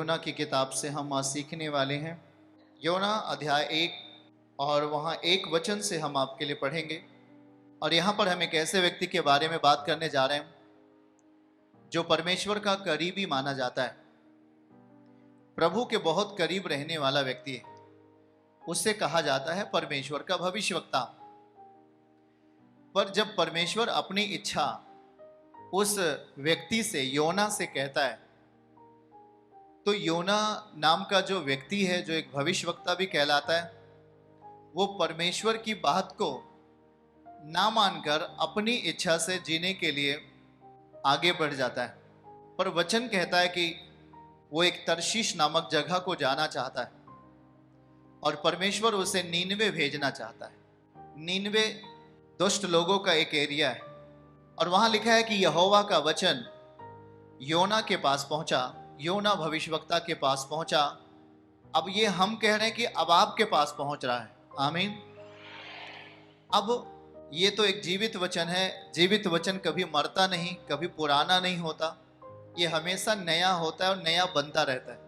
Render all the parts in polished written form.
योना की किताब से हम आज सीखने वाले हैं। योना अध्याय 1 और वहाँ 1 वचन से हम आपके लिए पढ़ेंगे। और यहाँ पर हम एक ऐसे व्यक्ति के बारे में बात करने जा रहे हैं जो परमेश्वर का करीबी माना जाता है, प्रभु के बहुत करीब रहने वाला व्यक्ति है। उससे कहा जाता है परमेश्वर का भविष्यवक्ता। पर जब परमेश्वर अपनी इच्छा उस व्यक्ति से, योना से कहता है, तो योना नाम का जो व्यक्ति है, जो एक भविष्यवक्ता भी कहलाता है, वो परमेश्वर की बात को ना मानकर अपनी इच्छा से जीने के लिए आगे बढ़ जाता है। पर वचन कहता है कि वो एक तर्शीश नामक जगह को जाना चाहता है और परमेश्वर उसे नीनवे भेजना चाहता है। नीनवे दुष्ट लोगों का एक एरिया है और वहां लिखा है कि यहोवा का वचन योना के पास पहुंचा, योना भविष्यवक्ता के पास पहुंचा। अब ये हम कह रहे हैं कि अब आपके पास पहुंच रहा है। आमीन। अब ये तो एक जीवित वचन है। जीवित वचन कभी मरता नहीं, कभी पुराना नहीं होता। ये हमेशा नया होता है और नया बनता रहता है,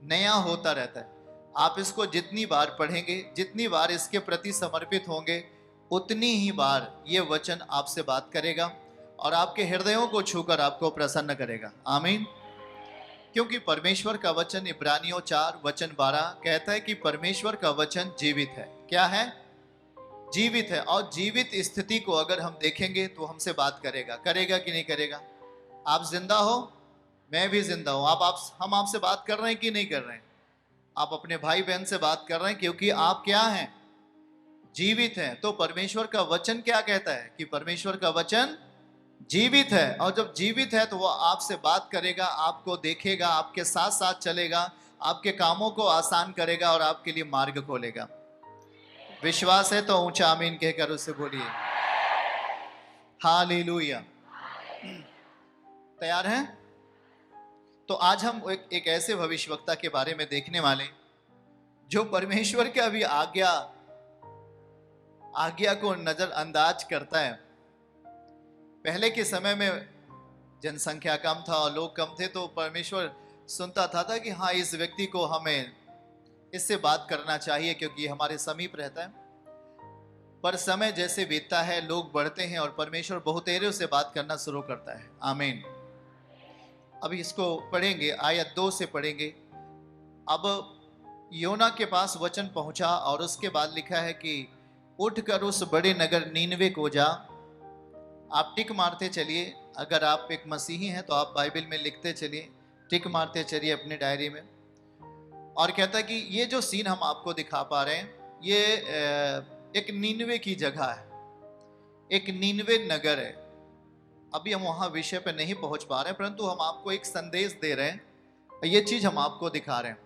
नया होता रहता है। आप इसको जितनी बार पढ़ेंगे, जितनी बार इसके प्रति समर्पित होंगे, उतनी ही बार ये वचन आपसे बात करेगा और आपके हृदयों को छूकर आपको प्रसन्न करेगा। आमीन। क्योंकि परमेश्वर का वचन इब्रानियों 4 वचन 12 कहता है कि परमेश्वर का वचन जीवित है। क्या है? जीवित है। और जीवित स्थिति को अगर हम देखेंगे तो हमसे बात करेगा। करेगा कि नहीं करेगा? आप जिंदा हो, मैं भी जिंदा हूं। हम आपसे बात कर रहे हैं कि नहीं कर रहे हैं? आप अपने भाई बहन से बात कर रहे हैं क्योंकि आप क्या हैं? जीवित हैं। तो परमेश्वर का वचन क्या कहता है कि परमेश्वर का वचन जीवित है। और जब जीवित है तो वो आपसे बात करेगा, आपको देखेगा, आपके साथ साथ चलेगा, आपके कामों को आसान करेगा और आपके लिए मार्ग खोलेगा। विश्वास है तो ऊंचा आमीन कहकर उससे बोलिए हालेलुया। तैयार हैं? तो आज हम एक ऐसे भविष्यवक्ता के बारे में देखने वाले जो परमेश्वर के अभी आज्ञा को नजरअंदाज करता है। पहले के समय में जनसंख्या कम था और लोग कम थे, तो परमेश्वर सुनता था कि हाँ, इस व्यक्ति को हमें इससे बात करना चाहिए क्योंकि हमारे समीप रहता है। पर समय जैसे बीतता है, लोग बढ़ते हैं और परमेश्वर बहुतेरों से बात करना शुरू करता है। आमीन। अभी इसको पढ़ेंगे, आयत 2 से पढ़ेंगे। अब योना के पास वचन पहुंचा और उसके बाद लिखा है कि उठकर उस बड़े नगर नीनवे को जा। आप टिक मारते चलिए। अगर आप एक मसीही हैं तो आप बाइबल में लिखते चलिए, टिक मारते चलिए अपनी डायरी में। और कहता है कि ये जो सीन हम आपको दिखा पा रहे हैं, ये एक नीनवे की जगह है, एक नीनवे नगर है। अभी हम वहाँ विषय पर नहीं पहुँच पा रहे हैं, परंतु हम आपको एक संदेश दे रहे हैं, ये चीज़ हम आपको दिखा रहे हैं।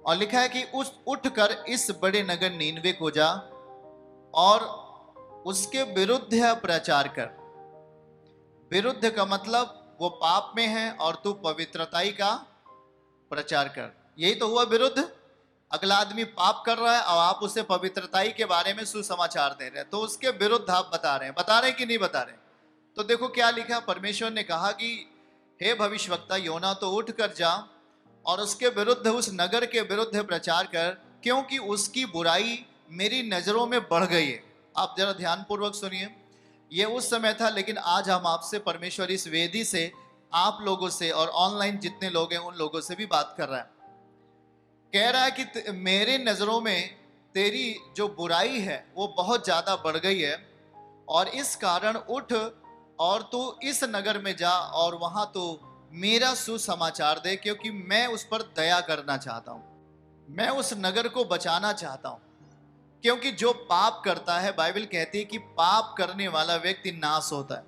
और लिखा है कि उठकर इस बड़े नगर नीनवे को जा और उसके विरुद्ध प्रचार कर। विरुद्ध का मतलब वो पाप में है और तू पवित्रताई का प्रचार कर। यही तो हुआ विरुद्ध। अगला आदमी पाप कर रहा है और आप उसे पवित्रताई के बारे में सुसमाचार दे रहे हैं, तो उसके विरुद्ध आप बता रहे हैं कि नहीं बता रहे? तो देखो क्या लिखा। परमेश्वर ने कहा कि हे भविष्यवक्ता योना, तो उठ कर जा और उसके विरुद्ध, उस नगर के विरुद्ध प्रचार कर, क्योंकि उसकी बुराई मेरी नजरों में बढ़ गई है। आप जरा ध्यानपूर्वक सुनिए। ये उस समय था, लेकिन आज हम आपसे, परमेश्वर इस वेदी से, आप लोगों से और ऑनलाइन जितने लोग हैं उन लोगों से भी बात कर रहा है। कह रहा है कि मेरे नजरों में तेरी जो बुराई है वो बहुत ज्यादा बढ़ गई है और इस कारण उठ और तू इस नगर में जा और वहां तो मेरा सुसमाचार दे, क्योंकि मैं उस पर दया करना चाहता हूं, मैं उस नगर को बचाना चाहता हूं। क्योंकि जो पाप करता है, बाइबल कहती है कि पाप करने वाला व्यक्ति नाश होता है,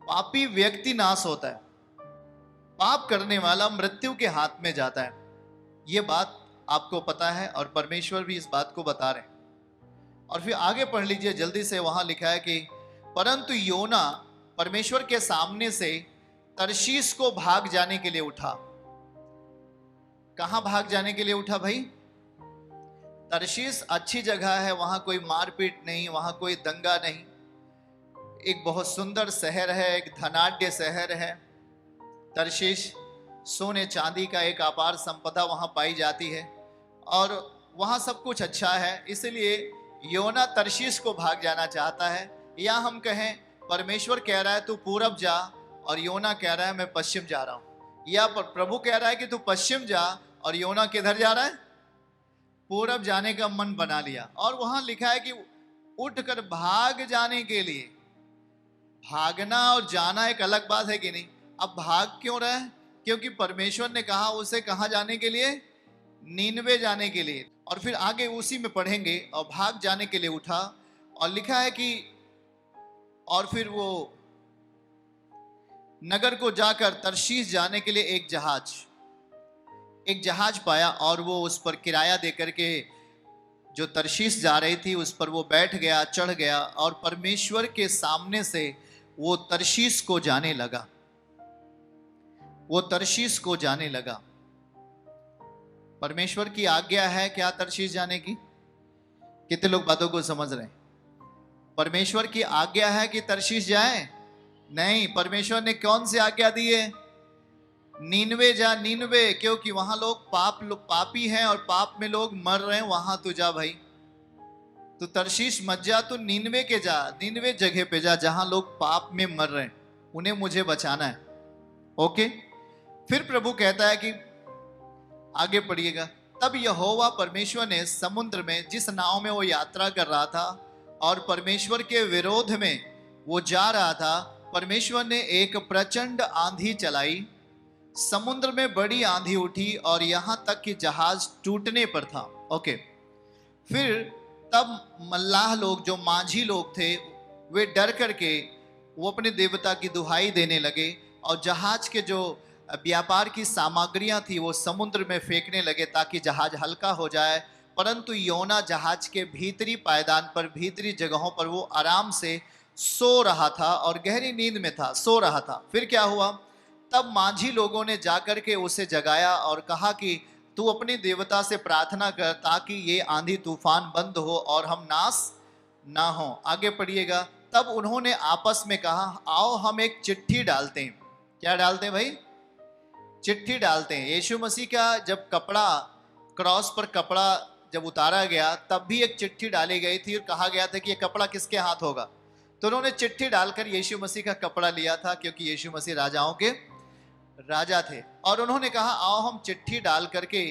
पापी व्यक्ति नाश होता है, पाप करने वाला मृत्यु के हाथ में जाता है। ये बात आपको पता है और परमेश्वर भी इस बात को बता रहे हैं। और फिर आगे पढ़ लीजिए जल्दी से। वहां लिखा है कि परंतु योना परमेश्वर के सामने से तर्शीश को भाग जाने के लिए उठा। कहां भाग जाने के लिए उठा भाई? तर्शीश अच्छी जगह है, वहां कोई मारपीट नहीं, वहां कोई दंगा नहीं, एक बहुत सुंदर शहर है, एक धनाढ्य शहर है तर्शीश। सोने चांदी का एक अपार संपदा वहां पाई जाती है और वहां सब कुछ अच्छा है, इसलिए योना तर्शीश को भाग जाना चाहता है। या हम कहें परमेश्वर कह रहा है तू पूरब जा और योना कह रहा है मैं पश्चिम जा रहा हूं, या पर प्रभु कह रहा है कि तू पश्चिम जा और योना किधर जा रहा है, पूरब जाने का मन बना लिया। और वहां लिखा है कि उठकर भाग जाने के लिए, भागना और जाना एक अलग बात है कि नहीं। अब भाग क्यों रहा है, क्योंकि परमेश्वर ने कहा उसे कहां जाने के लिए, नीनवे जाने के लिए। और फिर आगे उसी में पढ़ेंगे, और भाग जाने के लिए उठा और लिखा है कि और फिर वो नगर को जाकर तरशीश जाने के लिए एक जहाज पाया और वो उस पर किराया देकर के जो तरशीश जा रही थी उस पर वो बैठ गया, चढ़ गया और परमेश्वर के सामने से वो तरशीश को जाने लगा, वो तरशीश को जाने लगा। परमेश्वर की आज्ञा है क्या तरशीश जाने की? कितने लोग बातों को समझ रहे हैं? परमेश्वर की आज्ञा है कि तरशीश जाए? नहीं, परमेश्वर ने कौन सी आज्ञा दी है? नीनवे जा, नीनवे, क्योंकि वहां लोग पापी हैं और पाप में लोग मर रहे हैं, वहां तू जा भाई। तो तरशीश मत जा, तू नीनवे के जा, नीनवे जगह पे जा जहां लोग पाप में मर रहे हैं, उन्हें मुझे बचाना है। ओके, फिर प्रभु कहता है कि आगे पढ़िएगा, तब यहोवा परमेश्वर ने समुद्र में जिस नाव में वो यात्रा कर रहा था और परमेश्वर के विरोध में वो जा रहा था, परमेश्वर ने एक प्रचंड आंधी चलाई, समुद्र में बड़ी आंधी उठी और यहां तक कि जहाज टूटने पर था। ओके, फिर तब मल्लाह लोग, जो माझी लोग थे, वे डर करके वो अपने देवता की दुहाई देने लगे और जहाज के जो व्यापार की सामग्रियां थी वो समुद्र में फेंकने लगे ताकि जहाज हल्का हो जाए। परंतु योना जहाज के भीतरी पायदान पर, भीतरी जगहों पर वो आराम से सो रहा था और गहरी नींद में था, सो रहा था। फिर क्या हुआ, तब माझी लोगों ने जाकर के उसे जगाया और कहा कि तू अपने देवता से प्रार्थना कर ताकि ये आंधी तूफान बंद हो और हम नाश ना हो। आगे पढ़िएगा, तब उन्होंने आपस में कहा आओ हम एक चिट्ठी डालते हैं। क्या डालते हैं भाई? चिट्ठी डालते हैं। यीशु मसीह का जब कपड़ा, क्रॉस पर कपड़ा जब उतारा गया तब भी एक चिट्ठी डाली गई थी और कहा गया था कि ये कपड़ा किसके हाथ होगा। तो उन्होंने चिट्ठी डालकर यीशु मसीह का कपड़ा लिया था, क्योंकि यीशु मसीह राजाओं के राजा थे। और उन्होंने कहा आओ हम चिट्ठी डाल करके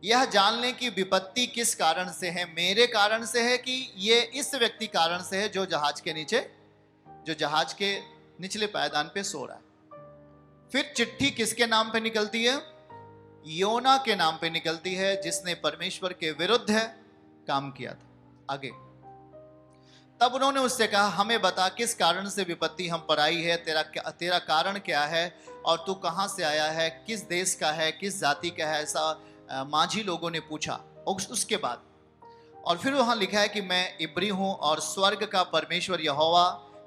यह जान लें कि विपत्ति किस कारण से है, मेरे कारण से है कि ये इस व्यक्ति कारण से है जो जहाज के नीचे, जो जहाज के निचले पायदान पे सो रहा है। फिर चिट्ठी किसके नाम पे निकलती है? योना के नाम पे निकलती है, जिसने परमेश्वर के विरुद्ध काम किया था। आगे, तब उन्होंने उससे कहा हमें बता किस कारण से विपत्ति हम पर आई है, तेरा कारण क्या है और तू कहां से आया है, किस देश का है, किस जाति का है, ऐसा माझी लोगों ने पूछा। उसके बाद और फिर वहां लिखा है कि मैं इब्री हूं और स्वर्ग का परमेश्वर यहोवा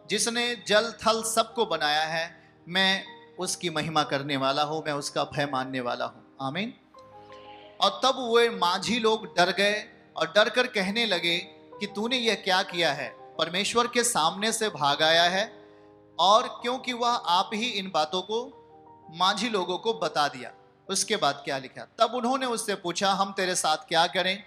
जिसने जल थल सबको बनाया है, मैं उसकी महिमा करने वाला हूं, मैं उसका भय मानने वाला हूं। आमीन। और तब वे माझी लोग डर गए और डर कर कहने लगे कि तूने यह क्या किया है, परमेश्वर के सामने से भाग आया है। और क्योंकि वह आप ही इन बातों को माझी लोगों को बता दिया। उसके बाद क्या लिखा, तब उन्होंने उससे पूछा हम तेरे साथ क्या करें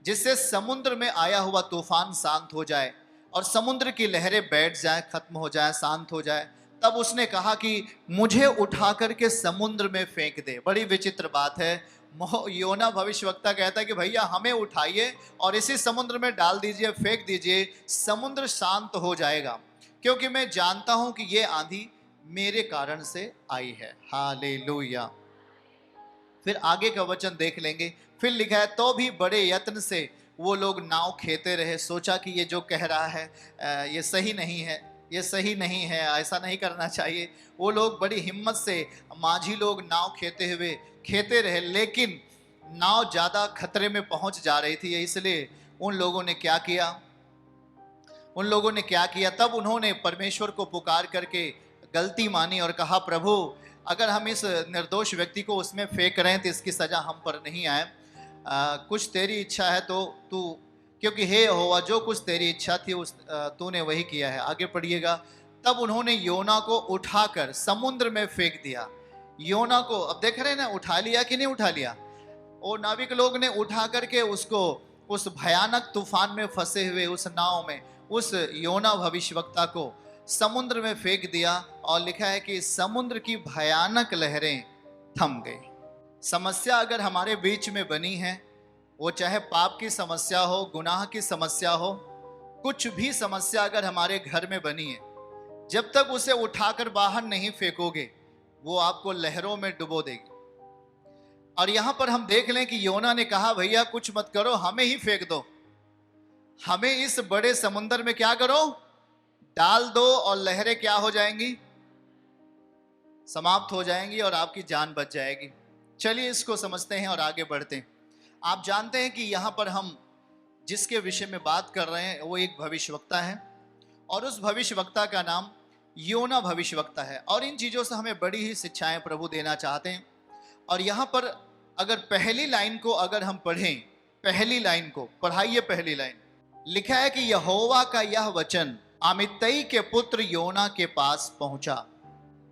जिससे समुद्र में आया हुआ तूफान शांत हो जाए और समुद्र की लहरें बैठ जाएं, खत्म हो जाएं, शांत हो जाए। तब उसने कहा कि मुझे उठा करके समुद्र में फेंक दे। बड़ी विचित्र बात है। योना भविष्यवक्ता कहता है कि भैया हमें उठाइए और इसी समुद्र में डाल दीजिए, फेंक दीजिए, समुद्र शांत हो जाएगा, क्योंकि मैं जानता हूं कि ये आंधी मेरे कारण से आई है। हालेलुया। फिर आगे का वचन देख लेंगे। फिर लिखा है तो भी बड़े यत्न से वो लोग नाव खेते रहे। सोचा कि ये जो कह रहा है ये सही नहीं है, ये सही नहीं है, ऐसा नहीं करना चाहिए। वो लोग बड़ी हिम्मत से, माझी लोग नाव खेते रहे, लेकिन नाव ज़्यादा खतरे में पहुंच जा रही थी, इसलिए उन लोगों ने क्या किया, तब उन्होंने परमेश्वर को पुकार करके गलती मानी और कहा प्रभु अगर हम इस निर्दोष व्यक्ति को उसमें फेंक रहे हैं तो इसकी सज़ा हम पर नहीं आए। कुछ तेरी इच्छा है तो तू, क्योंकि हे यहोवा जो कुछ तेरी इच्छा थी तूने वही किया है। आगे पढ़िएगा, तब उन्होंने योना को उठाकर समुद्र में फेंक दिया। योना को अब देख रहे हैं ना, उठा लिया कि नहीं उठा लिया। और नाविक लोग ने उठा करके उसको उस भयानक तूफान में फंसे हुए उस नाव में उस योना भविष्यवक्ता को समुद्र में फेंक दिया। और लिखा है कि समुद्र की भयानक लहरें थम गई। समस्या अगर हमारे बीच में बनी है, वो चाहे पाप की समस्या हो, गुनाह की समस्या हो, कुछ भी समस्या अगर हमारे घर में बनी है, जब तक उसे उठाकर बाहर नहीं फेंकोगे वो आपको लहरों में डुबो देगी। और यहां पर हम देख लें कि योना ने कहा भैया कुछ मत करो, हमें ही फेंक दो, हमें इस बड़े समुद्र में क्या करो, डाल दो, और लहरें क्या हो जाएंगी, समाप्त हो जाएंगी और आपकी जान बच जाएगी। चलिए इसको समझते हैं और आगे बढ़ते हैं। आप जानते हैं कि यहां पर हम जिसके विषय में बात कर रहे हैं वो एक भविष्यवक्ता है, और उस भविष्यवक्ता का नाम योना भविष्यवक्ता है। और इन चीजों से हमें बड़ी ही शिक्षाएं प्रभु देना चाहते हैं। और यहां पर अगर पहली लाइन को अगर हम पढ़ें, पहली लाइन को पढ़ाइए, पहली लाइन लिखा है कि यहोवा का यह वचन अमित्तई के पुत्र योना के पास पहुंचा,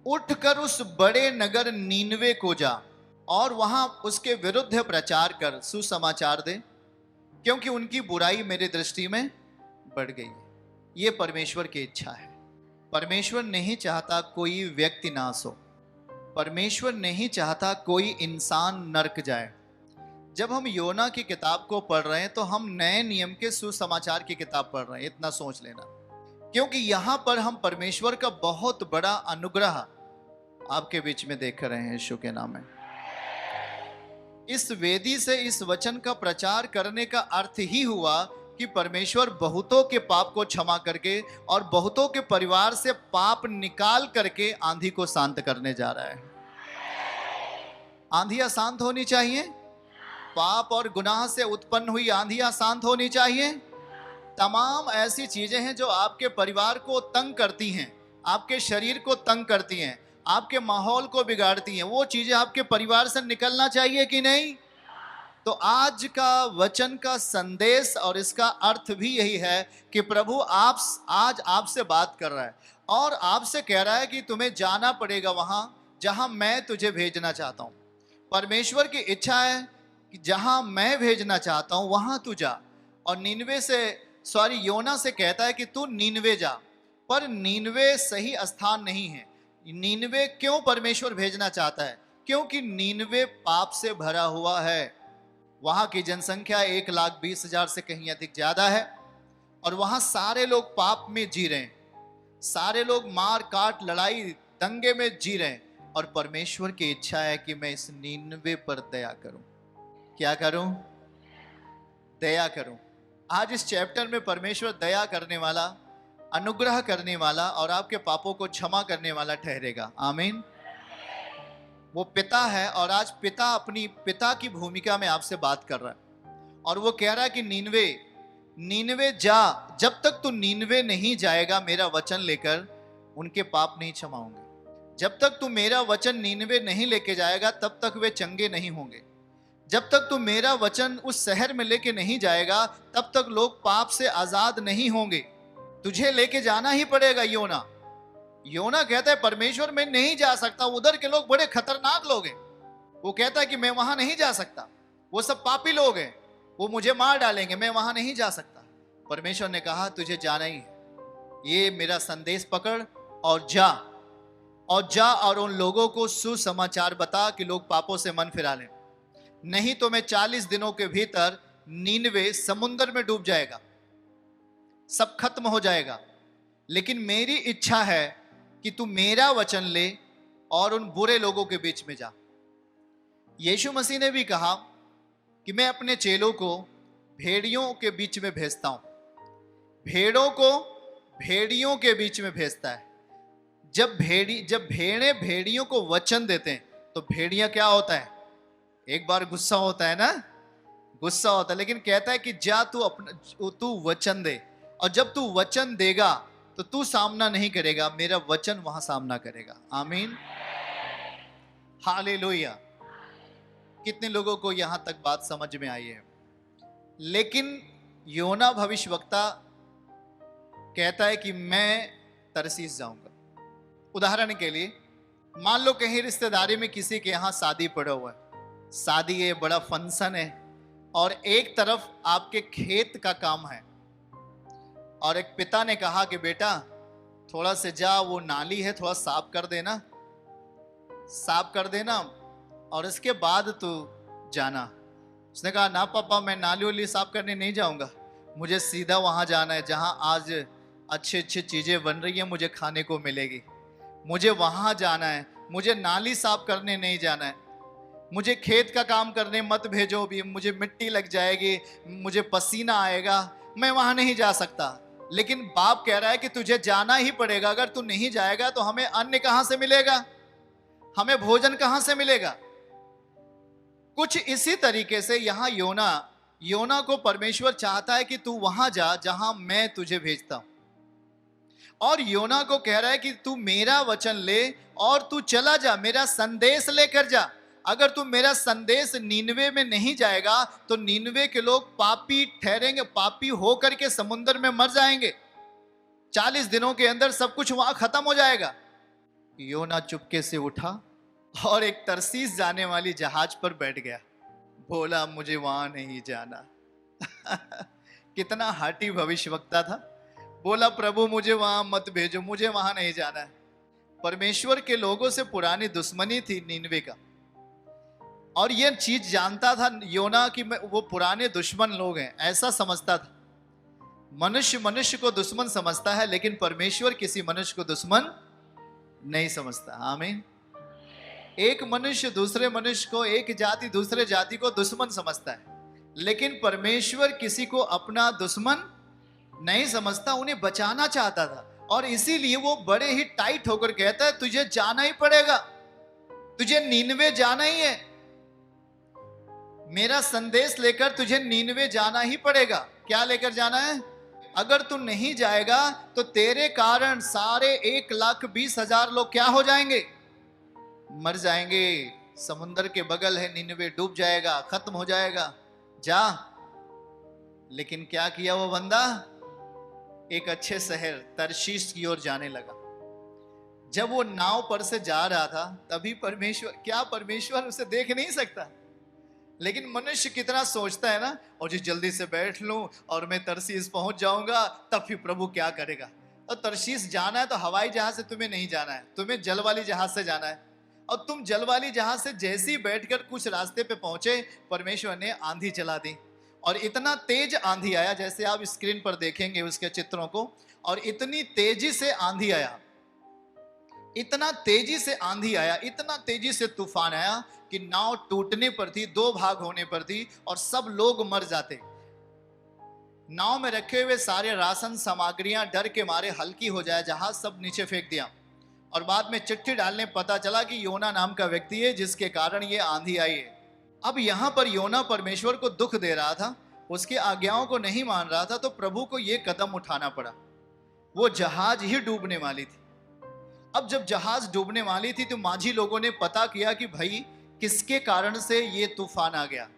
उठकर उस बड़े नगर नीनवे को जा और वहां उसके विरुद्ध प्रचार कर सुसमाचार दे, क्योंकि उनकी बुराई मेरी दृष्टि में बढ़ गई है। ये परमेश्वर की इच्छा है। परमेश्वर नहीं चाहता कोई व्यक्ति नाश हो, परमेश्वर नहीं चाहता कोई इंसान नरक जाए। जब हम योना की किताब को पढ़ रहे हैं तो हम नए नियम के सुसमाचार की किताब पढ़ रहे हैं, इतना सोच लेना। क्योंकि यहां पर हम परमेश्वर का बहुत बड़ा अनुग्रह आपके बीच में देख रहे हैं यीशु के नाम में। इस वेदी से इस वचन का प्रचार करने का अर्थ ही हुआ कि परमेश्वर बहुतों के पाप को क्षमा करके और बहुतों के परिवार से पाप निकाल करके आंधी को शांत करने जा रहा है। आंधियां शांत होनी चाहिए, पाप और गुनाह से उत्पन्न हुई आंधियां शांत होनी चाहिए। तमाम ऐसी चीजें हैं जो आपके परिवार को तंग करती हैं, आपके शरीर को तंग करती हैं, आपके माहौल को बिगाड़ती हैं, वो चीजें आपके परिवार से निकलना चाहिए कि नहीं। तो आज का वचन का संदेश और इसका अर्थ भी यही है कि प्रभु आज आपसे बात कर रहा है और आपसे कह रहा है कि तुम्हें जाना पड़ेगा वहां जहां मैं तुझे भेजना चाहता हूं। परमेश्वर की इच्छा है कि जहां मैं भेजना चाहता हूं वहां तू जा। और योना से कहता है कि तू नीनवे जा, पर नीनवे सही स्थान नहीं है। नीनवे क्यों परमेश्वर भेजना चाहता है? क्योंकि नीनवे पाप से भरा हुआ है। वहां की जनसंख्या 1,20,000 से कहीं अधिक ज्यादा है और वहां सारे लोग पाप में जी रहे हैं, सारे लोग मार काट लड़ाई दंगे में जी रहे हैं। और परमेश्वर की इच्छा है कि मैं इस नीनवे पर दया करूं। क्या करूं? दया करूं। आज इस चैप्टर में परमेश्वर दया करने वाला, अनुग्रह करने वाला और आपके पापों को क्षमा करने वाला ठहरेगा। आमीन। वो पिता है और आज पिता अपनी पिता की भूमिका में आपसे बात कर रहा है और वो कह रहा है कि नीनवे जा। जब तक तू नीनवे नहीं जाएगा मेरा वचन लेकर, उनके पाप नहीं क्षमा होंगे। जब तक तू मेरा वचन नीनवे नहीं लेके जाएगा तब तक वे चंगे नहीं होंगे। जब तक तू मेरा वचन उस शहर में लेके नहीं जाएगा तब तक लोग पाप से आजाद नहीं होंगे। तुझे लेके जाना ही पड़ेगा। योना कहता है परमेश्वर मैं नहीं जा सकता, उधर के लोग बड़े खतरनाक लोग हैं। वो कहता है कि मैं वहां नहीं जा सकता, वो सब पापी लोग हैं, वो मुझे मार डालेंगे, मैं वहां नहीं जा सकता। परमेश्वर ने कहा तुझे जाना ही है, ये मेरा संदेश पकड़ और जा और उन लोगों को सुसमाचार बता कि लोग पापों से मन फिरा लें, नहीं तो मैं 40 दिनों के भीतर नीनवे समुद्र में डूब जाएगा, सब खत्म हो जाएगा। लेकिन मेरी इच्छा है कि तू मेरा वचन ले और उन बुरे लोगों के बीच में जा। यीशु मसीह ने भी कहा कि मैं अपने चेलों को भेड़ियों के बीच में भेजता हूं। भेड़ों को भेड़ियों के बीच में भेजता है। जब भेड़ें भेड़ियों को वचन देते हैं तो भेड़िया क्या होता है? एक बार गुस्सा होता है ना, गुस्सा होता है, लेकिन कहता है कि जा तू वचन दे, और जब तू वचन देगा तो तू सामना नहीं करेगा, मेरा वचन वहां सामना करेगा। आमीन, हालेलुया। कितने लोगों को यहां तक बात समझ में आई है? लेकिन योना भविष्यवक्ता कहता है कि मैं तरसीस जाऊंगा। उदाहरण के लिए मान लो कहीं रिश्तेदारी में किसी के यहाँ शादी पड़ा हुआ है, शादी है, बड़ा फंक्शन है, और एक तरफ आपके खेत का काम है, और एक पिता ने कहा कि बेटा थोड़ा से जा, वो नाली है थोड़ा साफ कर देना, साफ कर देना, और इसके बाद तू जाना। उसने कहा ना पापा, मैं नाली वाली साफ करने नहीं जाऊंगा, मुझे सीधा वहां जाना है जहां आज अच्छी अच्छी चीजें बन रही है, मुझे खाने को मिलेगी, मुझे वहां जाना है, मुझे नाली साफ करने नहीं जाना है, मुझे खेत का काम करने मत भेजो भी, मुझे मिट्टी लग जाएगी, मुझे पसीना आएगा, मैं वहां नहीं जा सकता। लेकिन बाप कह रहा है कि तुझे जाना ही पड़ेगा, अगर तू नहीं जाएगा तो हमें अन्न कहां से मिलेगा, हमें भोजन कहां से मिलेगा। कुछ इसी तरीके से यहां योना को परमेश्वर चाहता है कि तू वहां जा जहां मैं तुझे भेजता हूं, और योना को कह रहा है कि तू मेरा वचन ले और तू चला जा, मेरा संदेश लेकर जा। अगर तू मेरा संदेश नीनवे में नहीं जाएगा तो नीनवे के लोग पापी ठहरेंगे, पापी होकर के समुद्र में मर जाएंगे, 40 दिनों के अंदर सब कुछ वहां खत्म हो जाएगा। योना चुपके से उठा और एक तरसीस जाने वाली जहाज पर बैठ गया, बोला मुझे वहां नहीं जाना। कितना हाटी भविष्यवक्ता था, बोला प्रभु मुझे वहां मत भेजो, मुझे वहां नहीं जाना है। परमेश्वर के लोगों से पुरानी दुश्मनी थी नीनवे का, और यह चीज जानता था योना कि वो पुराने दुश्मन लोग हैं, ऐसा समझता था। मनुष्य मनुष्य को दुश्मन समझता है, लेकिन परमेश्वर किसी मनुष्य को दुश्मन नहीं समझता। आमीन। एक मनुष्य दूसरे मनुष्य को, एक जाति दूसरे जाति को दुश्मन समझता है, लेकिन परमेश्वर किसी को अपना दुश्मन नहीं समझता, उन्हें बचाना चाहता था। और इसीलिए वो बड़े ही टाइट होकर कहता है तुझे जाना ही पड़ेगा, तुझे नीनवे जाना ही है, मेरा संदेश लेकर तुझे नीनवे जाना ही पड़ेगा। क्या लेकर जाना है? अगर तू नहीं जाएगा तो तेरे कारण सारे 1,20,000 लोग क्या हो जाएंगे? मर जाएंगे। समुंदर के बगल है नीनवे, डूब जाएगा, खत्म हो जाएगा, जा। लेकिन क्या किया वो बंदा? एक अच्छे शहर तरशीश की ओर जाने लगा। जब वो नाव पर से जा रहा था तभी परमेश्वर उसे देख नहीं सकता, लेकिन मनुष्य कितना सोचता है ना, और जी जल्दी से बैठ लूं और मैं तरशीश पहुंच जाऊंगा, तब फिर प्रभु क्या करेगा। और तरशीश जाना है तो हवाई जहाज से तुम्हें नहीं जाना है, तुम्हें जल वाली जहाज से जाना है। और तुम जल वाली जहाज से जैसे ही बैठकर कुछ रास्ते पे पहुंचे, परमेश्वर ने आंधी चला दी, और इतना तेज आंधी आया, जैसे आप स्क्रीन पर देखेंगे उसके चित्रों को, और इतनी तेजी से आंधी आया, इतना तेजी से आंधी आया, इतना तेजी से तूफान आया कि नाव टूटने पर थी, 2 भाग होने पर थी, और सब लोग मर जाते। नाव में रखे हुए सारे राशन सामग्रियां डर के मारे हल्की हो जाए, जहाज सब नीचे फेंक दिया। और बाद में चिट्ठी डालने पता चला कि योना नाम का व्यक्ति है जिसके कारण ये आंधी आई है। अब यहां पर योना परमेश्वर को दुख दे रहा था, उसकी आज्ञाओं को नहीं मान रहा था, तो प्रभु को यह कदम उठाना पड़ा। वो जहाज ही डूबने वाली थी। अब जब जहाज डूबने वाली थी तो माझी लोगों ने पता किया कि भाई किसके कारण से ये तूफान आ गया,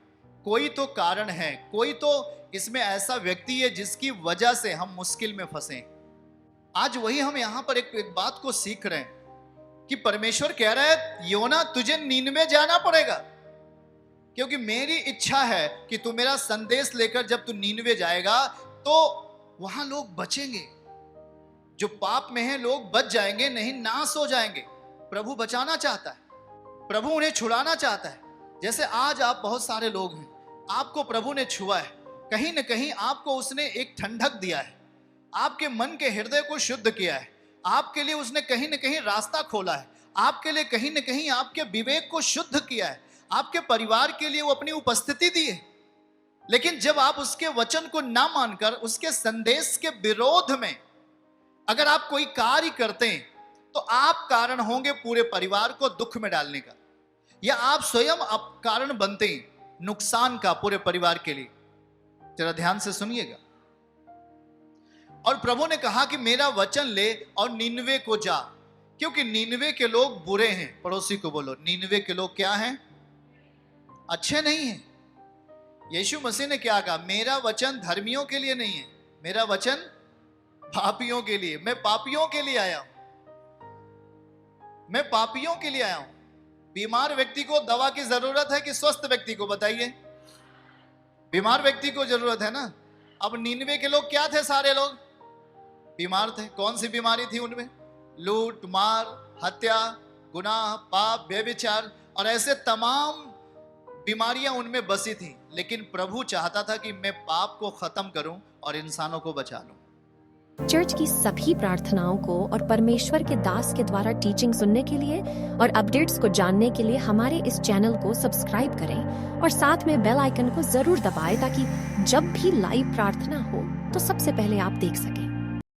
कोई तो कारण है, कोई तो इसमें ऐसा व्यक्ति है जिसकी वजह से हम मुश्किल में फंसे। आज वही हम यहां पर एक बात को सीख रहे हैं कि परमेश्वर कह रहा है योना तुझे नीनवे जाना पड़ेगा, क्योंकि मेरी इच्छा है कि तू मेरा संदेश लेकर जब तू नीनवे जाएगा तो वहां लोग बचेंगे, जो पाप में हैं लोग बच जाएंगे, नहीं नाश हो जाएंगे। प्रभु बचाना चाहता है, प्रभु उन्हें छुड़ाना चाहता है। जैसे आज आप बहुत सारे लोग हैं, आपको प्रभु ने छुआ है, कहीं न कहीं आपको उसने एक ठंडक दिया है, आपके मन के हृदय को शुद्ध किया है, आपके लिए उसने कहीं न कहीं रास्ता खोला है, आपके लिए कहीं न कहीं आपके विवेक को शुद्ध किया है, आपके परिवार के लिए वो अपनी उपस्थिति दी है। लेकिन जब आप उसके वचन को ना मानकर उसके संदेश के विरोध में अगर आप कोई कार्य करते हैं तो आप कारण होंगे पूरे परिवार को दुख में डालने का, या आप स्वयं आप कारण बनते हैं नुकसान का पूरे परिवार के लिए। जरा ध्यान से सुनिएगा। और प्रभु ने कहा कि मेरा वचन ले और नीनवे को जा, क्योंकि नीनवे के लोग बुरे हैं। पड़ोसी को बोलो, नीनवे के लोग क्या हैं? अच्छे नहीं हैं। यीशु मसीह ने क्या कहा? मेरा वचन धर्मियों के लिए नहीं है, मेरा वचन पापियों के लिए, मैं पापियों के लिए आया हूं। मैं पापियों के लिए आया हूं। बीमार व्यक्ति को दवा की जरूरत है कि स्वस्थ व्यक्ति को? बताइए, बीमार व्यक्ति को जरूरत है ना। अब 99 के लोग क्या थे? सारे लोग बीमार थे। कौन सी बीमारी थी उनमें? लूट मार, हत्या, गुनाह, पाप, व्यभिचार और ऐसे तमाम बीमारियां उनमें बसी थी। लेकिन प्रभु चाहता था कि मैं पाप को खत्म करूं और इंसानों को बचा लूं। चर्च की सभी प्रार्थनाओं को और परमेश्वर के दास के द्वारा टीचिंग सुनने के लिए और अपडेट्स को जानने के लिए हमारे इस चैनल को सब्सक्राइब करें और साथ में बेल आइकन को जरूर दबाएं ताकि जब भी लाइव प्रार्थना हो तो सबसे पहले आप देख सकें।